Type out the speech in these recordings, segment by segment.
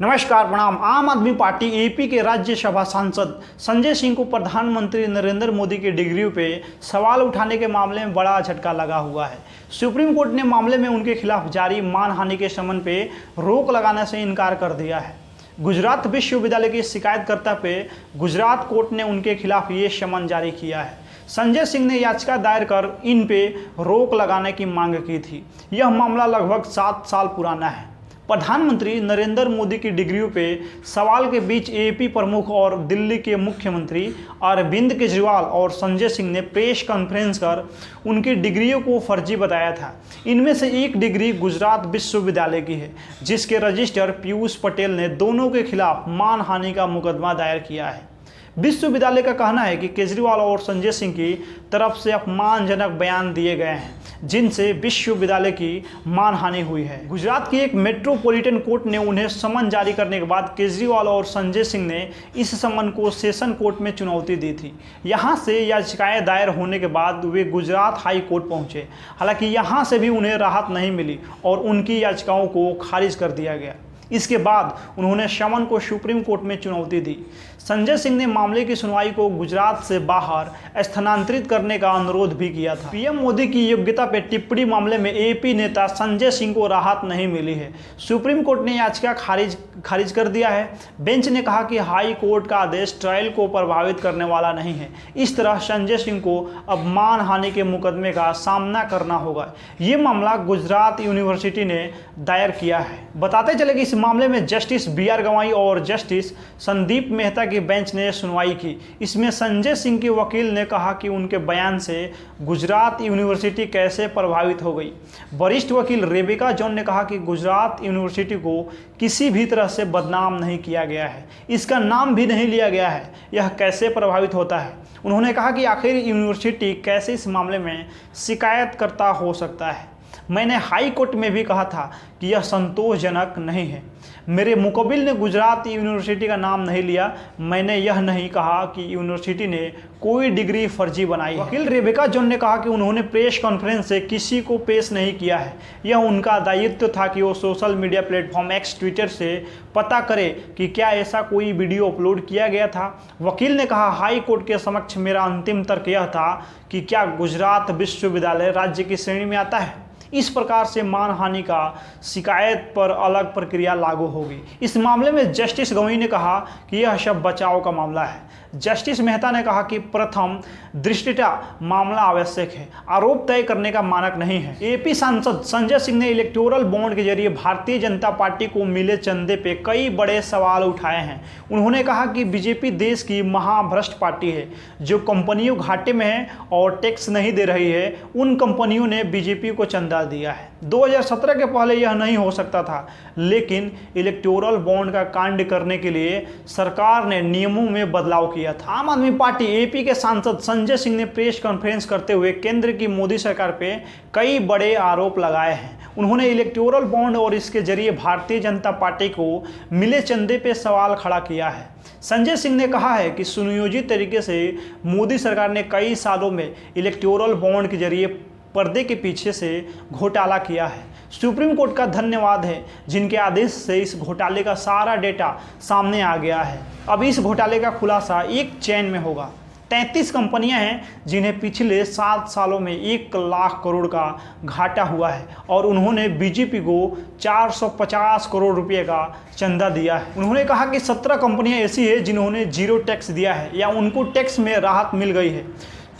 नमस्कार प्रणाम। आम आदमी पार्टी एपी के राज्यसभा सांसद संजय सिंह को प्रधानमंत्री नरेंद्र मोदी की डिग्री पे सवाल उठाने के मामले में बड़ा झटका लगा हुआ है। सुप्रीम कोर्ट ने मामले में उनके खिलाफ जारी मानहानि के समन पे रोक लगाने से इनकार कर दिया है। गुजरात विश्वविद्यालय की शिकायतकर्ता पे गुजरात कोर्ट ने उनके खिलाफ ये समन जारी किया है। संजय सिंह ने याचिका दायर कर इन पे रोक लगाने की मांग की थी। यह मामला लगभग 7 साल पुराना है। प्रधानमंत्री नरेंद्र मोदी की डिग्रियों पे सवाल के बीच एपी प्रमुख और दिल्ली के मुख्यमंत्री अरविंद केजरीवाल और संजय सिंह ने प्रेस कॉन्फ्रेंस कर उनकी डिग्रियों को फर्जी बताया था। इनमें से एक डिग्री गुजरात विश्वविद्यालय की है, जिसके रजिस्ट्रार पीयूष पटेल ने दोनों के खिलाफ मानहानि का मुकदमा दायर किया है। विश्वविद्यालय का कहना है कि केजरीवाल और संजय सिंह की तरफ से अपमानजनक बयान दिए गए हैं, जिनसे विश्वविद्यालय की मानहानि हुई है। गुजरात की एक मेट्रोपॉलिटन कोर्ट ने उन्हें समन जारी करने के बाद केजरीवाल और संजय सिंह ने इस समन को सेशन कोर्ट में चुनौती दी थी। यहां से याचिकाएं दायर होने के बाद वे गुजरात हाई कोर्ट पहुंचे। हालांकि यहां से भी उन्हें राहत नहीं मिली और उनकी याचिकाओं को खारिज कर दिया गया। इसके बाद उन्होंने समन को सुप्रीम कोर्ट में चुनौती दी। संजय सिंह ने मामले की सुनवाई को गुजरात से बाहर स्थानांतरित करने का अनुरोध भी किया था। पीएम मोदी की योग्यता पर टिप्पणी मामले में एपी नेता संजय सिंह को राहत नहीं मिली है। सुप्रीम कोर्ट ने याचिका खारिज कर दिया है। बेंच ने कहा कि हाई कोर्ट का आदेश ट्रायल को प्रभावित करने वाला नहीं है। इस तरह संजय सिंह को अब मानहानि के मुकदमे का सामना करना होगा। ये मामला गुजरात यूनिवर्सिटी ने दायर किया है। बताते चले कि इस मामले में जस्टिस BR गवाई और जस्टिस संदीप मेहता की बेंच ने सुनवाई की। इसमें संजय सिंह के वकील ने कहा कि उनके बयान से गुजरात यूनिवर्सिटी कैसे प्रभावित हो गई। वरिष्ठ वकील रेबिका जॉन ने कहा कि गुजरात यूनिवर्सिटी को किसी भी तरह से बदनाम नहीं किया गया है, इसका नाम भी नहीं लिया गया है, यह कैसे प्रभावित होता है। उन्होंने कहा कि आखिर यूनिवर्सिटी कैसे इस मामले में शिकायतकर्ता हो सकता है। मैंने हाई कोर्ट में भी कहा था कि यह संतोषजनक नहीं है। मेरे मुकबिल ने गुजरात यूनिवर्सिटी का नाम नहीं लिया। मैंने यह नहीं कहा कि यूनिवर्सिटी ने कोई डिग्री फर्जी बनाई। वकील रेबिका जॉन ने कहा कि उन्होंने प्रेस कॉन्फ्रेंस से किसी को पेश नहीं किया है। यह उनका दायित्व था कि वो social media platform x Twitter से पता करे कि क्या ऐसा कोई वीडियो अपलोड किया गया था। वकील ने कहा, हाई कोर्ट के समक्ष मेरा अंतिम तर्क यह था कि क्या गुजरात विश्वविद्यालय राज्य की श्रेणी में आता है। इस प्रकार से मानहानि का शिकायत पर अलग प्रक्रिया लागू होगी। इस मामले में जस्टिस गवई ने कहा कि यह सब बचाव का मामला है। जस्टिस मेहता ने कहा कि प्रथम दृष्टया मामला आवश्यक है, आरोप तय करने का मानक नहीं है। एपी सांसद संजय सिंह ने इलेक्टोरल बॉन्ड के जरिए भारतीय जनता पार्टी को मिले चंदे पे कई बड़े सवाल उठाए हैं। उन्होंने कहा कि बीजेपी देश की महाभ्रष्ट पार्टी है, जो कंपनियों घाटे में है और टैक्स नहीं दे रही है। उन कंपनियों ने बीजेपी को चंदा दिया है। 2017 के पहले यह नहीं हो सकता था, लेकिन इलेक्टोरल बॉन्ड का कांड करने के लिए सरकार ने नियमों में बदलाव किया था। आम आदमी पार्टी एपी के सांसद संजय सिंह ने प्रेस कॉन्फ्रेंस करते हुए केंद्र की मोदी सरकार पे कई बड़े आरोप लगाए हैं। उन्होंने इलेक्टोरल बॉन्ड और इसके जरिए भारतीय जनता पार्टी को मिले चंदे पे सवाल खड़ा किया है। संजय सिंह ने कहा है कि सुनियोजित तरीके से मोदी सरकार ने कई सालों में इलेक्टोरल बॉन्ड के जरिए पर्दे के पीछे से घोटाला किया है। सुप्रीम कोर्ट का धन्यवाद है, जिनके आदेश से इस घोटाले का सारा डेटा सामने आ गया है। अब इस घोटाले का खुलासा एक चैन में होगा। 33 कंपनियां हैं जिन्हें पिछले 7 सालों में 1 लाख करोड़ का घाटा हुआ है और उन्होंने बीजेपी को 450 करोड़ रुपए का चंदा दिया है। उन्होंने कहा कि 17 कंपनियां ऐसी है जिन्होंने जीरो टैक्स दिया है या उनको टैक्स में राहत मिल गई है।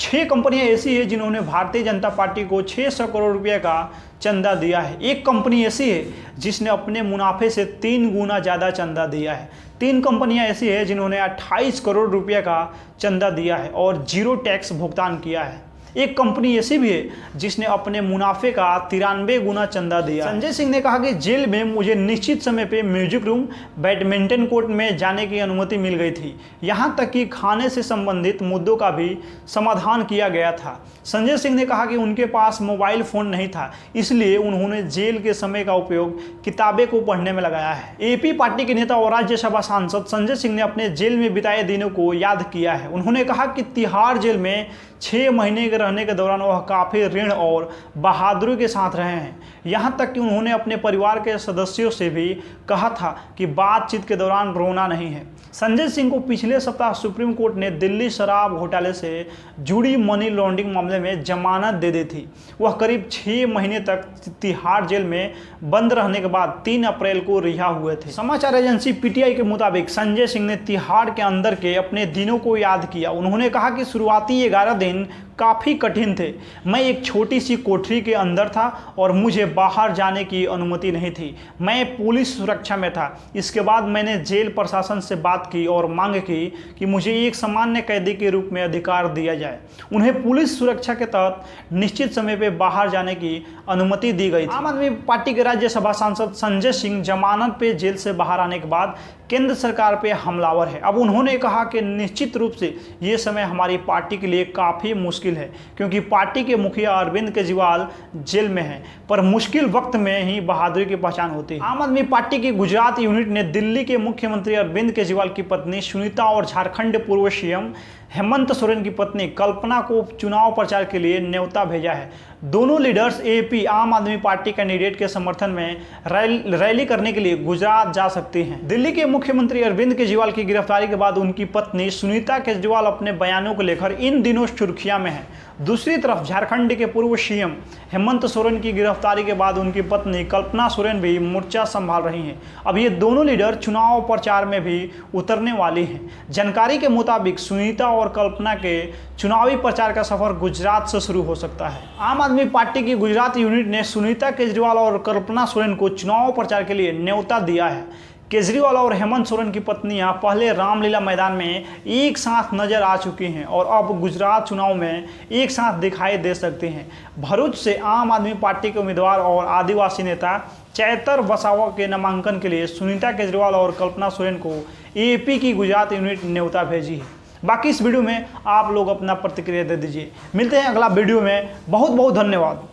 6 कंपनियां ऐसी है जिन्होंने भारतीय जनता पार्टी को 600 करोड़ रुपए का चंदा दिया है। एक कंपनी ऐसी है जिसने अपने मुनाफे से 3 गुना ज़्यादा चंदा दिया है। 3 कंपनियां ऐसी है जिन्होंने 28 करोड़ रुपए का चंदा दिया है और जीरो टैक्स भुगतान किया है। एक कंपनी ऐसी भी है जिसने अपने मुनाफे का 93 गुना चंदा दिया। संजय सिंह ने कहा कि जेल में मुझे निश्चित समय पे म्यूजिक रूम, बैडमिंटन कोर्ट में जाने की अनुमति मिल गई थी। यहाँ तक कि खाने से संबंधित मुद्दों का भी समाधान किया गया था। संजय सिंह ने कहा कि उनके पास मोबाइल फ़ोन नहीं था, इसलिए उन्होंने जेल के समय का उपयोग किताबें को पढ़ने में लगाया है। एपी पार्टी के नेता और राज्यसभा सांसद संजय सिंह ने अपने जेल में बिताए दिनों को याद किया है। उन्होंने कहा कि तिहाड़ जेल में 6 महीने के रहने के दौरान वह काफ़ी ऋण और बहादुरी के साथ रहे हैं। यहाँ तक कि उन्होंने अपने परिवार के सदस्यों से भी कहा था कि बातचीत के दौरान रोना नहीं है। संजय सिंह को पिछले सप्ताह सुप्रीम कोर्ट ने दिल्ली शराब घोटाले से जुड़ी मनी लॉन्ड्रिंग मामले में जमानत दे दी थी। वह करीब 6 महीने तक तिहाड़ जेल में बंद रहने के बाद 3 अप्रैल को रिहा हुए थे। समाचार एजेंसी पीटीआई के मुताबिक संजय सिंह ने तिहाड़ के अंदर के अपने दिनों को याद किया। उन्होंने कहा कि शुरुआती 11 दिन काफ़ी कठिन थे। मैं एक छोटी सी कोठरी के अंदर था और मुझे बाहर जाने की अनुमति नहीं थी। मैं पुलिस सुरक्षा में था। इसके बाद मैंने जेल प्रशासन से बात की और मांग की कि मुझे एक सामान्य कैदी के रूप में अधिकार दिया जाए। उन्हें पुलिस सुरक्षा के तहत निश्चित समय पर बाहर जाने की अनुमति दी गई थी। आम आदमी पार्टी के राज्यसभा सांसद संजय सिंह जमानत पे जेल से बाहर आने के बाद केंद्र सरकार पे हमलावर है। अब उन्होंने कहा कि निश्चित रूप से ये समय हमारी पार्टी के लिए काफ़ी मुश्किल है, क्योंकि पार्टी के मुखिया अरविंद केजरीवाल जेल में हैं। पर मुश्किल वक्त में ही बहादुरी की पहचान होती है। आम आदमी पार्टी की गुजरात यूनिट ने दिल्ली के मुख्यमंत्री अरविंद केजरीवाल की पत्नी सुनीता और झारखंड पूर्व सीएम हेमंत सोरेन की पत्नी कल्पना को चुनाव प्रचार के लिए न्योता भेजा है। दोनों लीडर्स एपी आम आदमी पार्टी कैंडिडेट के समर्थन में रैली करने के लिए गुजरात जा सकते हैं। दिल्ली के मुख्यमंत्री अरविंद केजरीवाल की गिरफ्तारी के बाद उनकी पत्नी सुनीता केजरीवाल अपने बयानों को लेकर इन दिनों सुर्खियां में है। दूसरी तरफ झारखंड के पूर्व सीएम हेमंत सोरेन की गिरफ्तारी के बाद उनकी पत्नी कल्पना सोरेन भी मोर्चा संभाल रही हैं। अब ये दोनों लीडर चुनाव प्रचार में भी उतरने वाली हैं। जानकारी के मुताबिक सुनीता और कल्पना के चुनावी प्रचार का सफर गुजरात से शुरू हो सकता है। आम आदमी पार्टी की गुजरात यूनिट ने सुनीता केजरीवाल और कल्पना सोरेन को चुनाव प्रचार के लिए न्योता दिया है। केजरीवाल और हेमंत सोरेन की पत्नियां पहले रामलीला मैदान में एक साथ नजर आ चुकी हैं और अब गुजरात चुनाव में एक साथ दिखाई दे सकती हैं। भरूच से आम आदमी पार्टी के उम्मीदवार और आदिवासी नेता चैतर वसावा के नामांकन के लिए सुनीता केजरीवाल और कल्पना सोरेन को एपी की गुजरात यूनिट न्योता भेजी है। बाकी इस वीडियो में आप लोग अपना प्रतिक्रिया दे दीजिए। मिलते हैं अगला वीडियो में। बहुत बहुत धन्यवाद।